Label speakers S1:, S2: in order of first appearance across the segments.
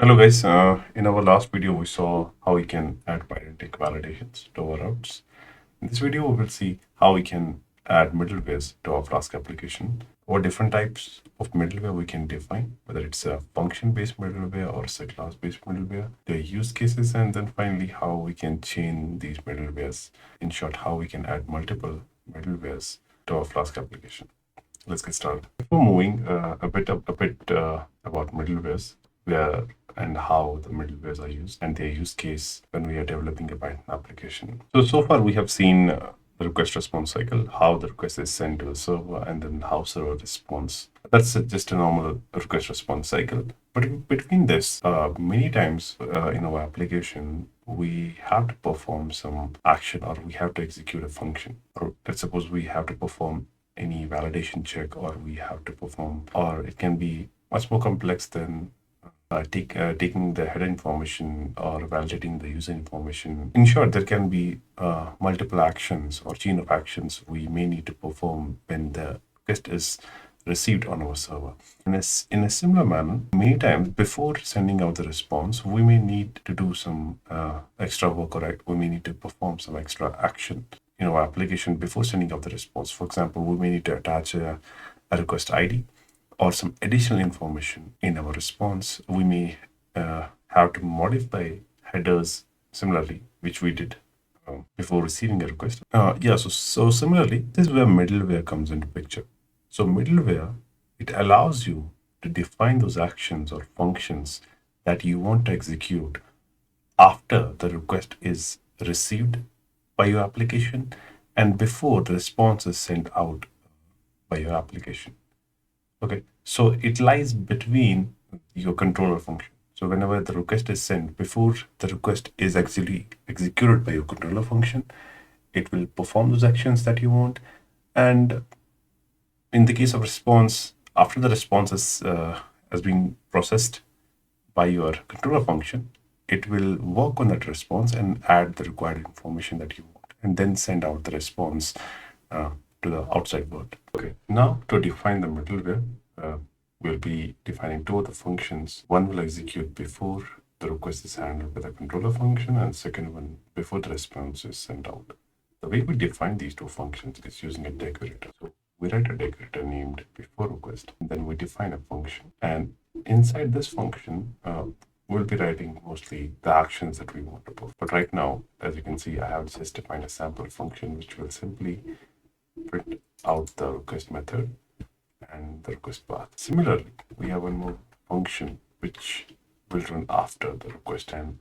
S1: Hello guys, in our last video we saw how we can add pydantic validations to our routes. In this video we will see how we can add middlewares to our Flask application. What different types of middleware we can define, whether it's a function-based middleware or it's a class-based middleware, the use cases, and then finally how we can chain these middlewares. In short, how we can add multiple middlewares to our Flask application. Let's get started. Before moving a bit about middlewares, where and how the middlewares are used and their use case when we are developing a Python application. So far we have seen the request response cycle, how the request is sent to the server, and then how server responds. That's just a normal request response cycle. But in between this, many times in our application, we have to perform some action or we have to execute a function. Or let's suppose we have to perform any validation check, or we have to perform, or it can be much more complex than taking the header information or validating the user information. In short, there can be multiple actions or chain of actions we may need to perform when the request is received on our server. In a similar manner, many times before sending out the response, we may need to do some extra work, or we may need to perform some extra action in our application before sending out the response. For example, we may need to attach a request ID or some additional information in our response. We may have to modify headers similarly, which we did before receiving a request. So similarly, this is where middleware comes into picture. So middleware, it allows you to define those actions or functions that you want to execute after the request is received by your application and before the response is sent out by your application. Okay, so it lies between your controller function. So whenever the request is sent, before the request is actually executed by your controller function, it will perform those actions that you want. And in the case of response, after the response has been processed by your controller function, it will work on that response and add the required information that you want, and then send out the response to the outside world. Okay, now to define the middleware, we'll be defining two of the functions. One will execute before the request is handled by the controller function, and second one before the response is sent out. The way we define these two functions is using a decorator. So we write a decorator named before request, and then we define a function. And inside this function, we'll be writing mostly the actions that we want to perform. But right now, as you can see, I have just defined a sample function which will simply print out the request method and the request path. Similarly, we have one more function which will run after the request, and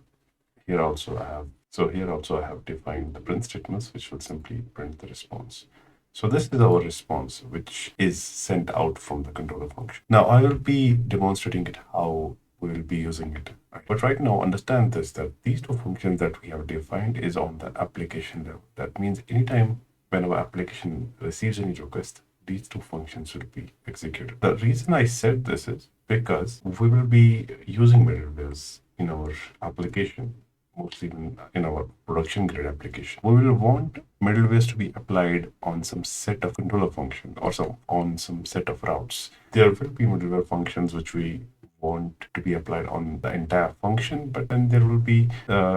S1: here also I have defined the print statements which will simply print the response. So this is our response which is sent out from the controller function. Now I will be demonstrating it how we will be using it. But right now understand this, that these two functions that we have defined is on the application level. That means anytime when our application receives any request, these two functions will be executed. The reason I said this is because we will be using middlewares in our application, mostly in our production grade application. We will want middlewares to be applied on some set of controller function or on some set of routes. There will be middleware functions which we want to be applied on the entire function, but then there will be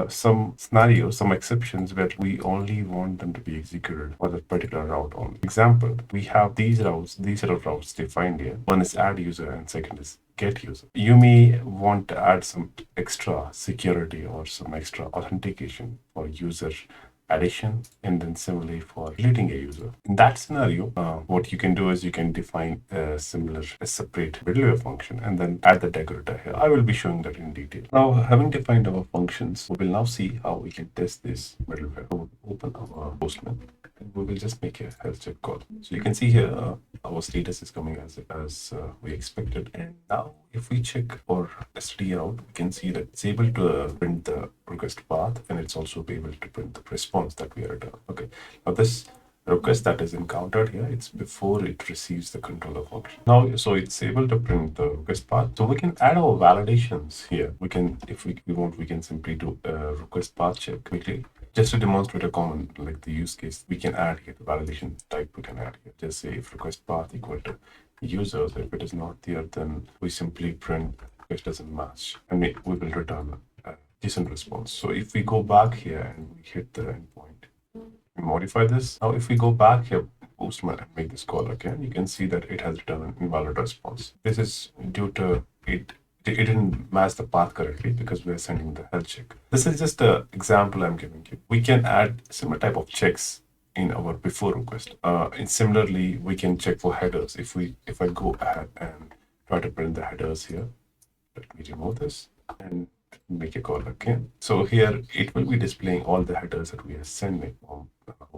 S1: some scenarios, some exceptions where we only want them to be executed for that particular route on. Example, we have these set of routes defined here. One is add user and second is get user. You may want to add some extra security or some extra authentication for user addition, and then similarly for deleting a user. In that scenario, what you can do is you can define a separate middleware function and then add the decorator here. I will be showing that in detail. Now, having defined our functions, we will now see how we can test this middleware. So we'll open our Postman and we will just make a health check call. So you can see here our status is coming as we expected. And now if we check for std out, we can see that it's able to print the request path, and it's also able to print the response that we are returning. Okay, now this request that is encountered here, it's before it receives the controller function. Now, so it's able to print the request path. So we can add our validations here. We can, if we want, we can simply do a request path check quickly. Just to demonstrate a common, like the use case, we can add here the validation type. We can add here, just say if request path equal to users. If it is not there, then we simply print request doesn't match, and we will return a JSON response. So if we go back here and we hit the endpoint, we modify this. Now, if we go back here, Postman, and make this call again, you can see that it has returned an invalid response. This is due to it didn't match the path correctly because we are sending the health check. This is just an example I'm giving you. We can add similar type of checks in our before request. And similarly, we can check for headers. If I go ahead and try to print the headers here, let me remove this and make a call again. So here it will be displaying all the headers that we are sending on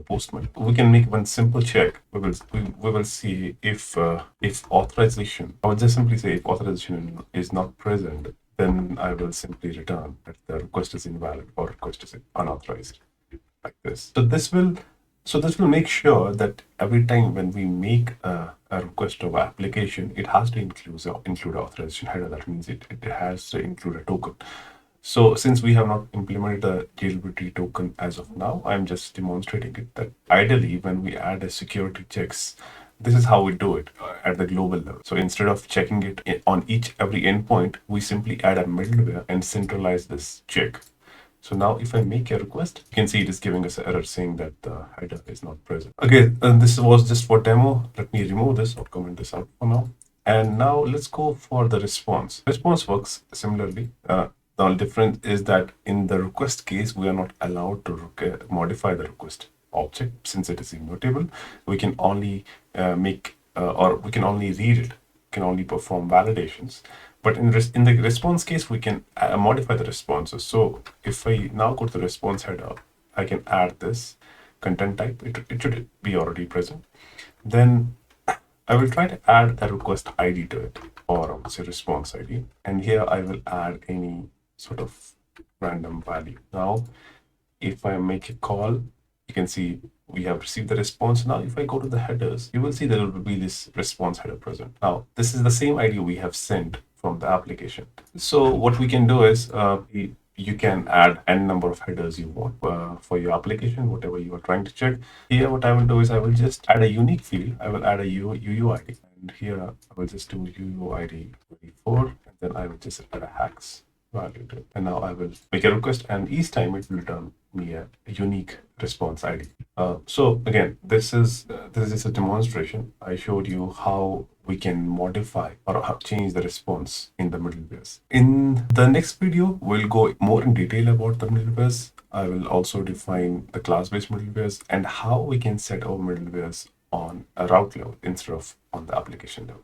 S1: Postman. We can make one simple check. We will see if authorization. I will just simply say if authorization is not present, then I will simply return that the request is invalid or request is unauthorized, like this. So this will make sure that every time when we make a request of application, it has to include authorization header. That means it has to include a token. So since we have not implemented the jailbreak token as of now, I'm just demonstrating it that ideally when we add a security checks, this is how we do it at the global level. So instead of checking it on every endpoint, we simply add a middleware and centralize this check. So now if I make a request, you can see it is giving us an error saying that the header is not present. Okay, and this was just for demo. Let me remove this or comment this out for now. And now let's go for the response. Response works similarly. The only difference is that in the request case, we are not allowed to modify the request object since it is immutable. We can only or we can only read it, can only perform validations. But in the response case, we can modify the responses. So if I now go to the response header, I can add this content type. It should be already present. Then I will try to add the request ID to it, or I would say response ID. And here I will add any sort of random value. Now, if I make a call, you can see we have received the response. Now, if I go to the headers, you will see there will be this response header present. Now, this is the same ID we have sent from the application. So what we can do is you can add n number of headers you want for your application, whatever you are trying to check. Here, what I will do is I will just add a unique field. I will add a UUID. And here I will just do UUID 24, and then I will just add a hacks value to it. And now I will make a request, and each time it will return me a unique response ID. So again, this is a demonstration. I showed you how we can modify or change the response in the middlewares. In the next video, we'll go more in detail about the middlewares. I will also define the class-based middlewares and how we can set our middlewares on a route level instead of on the application level.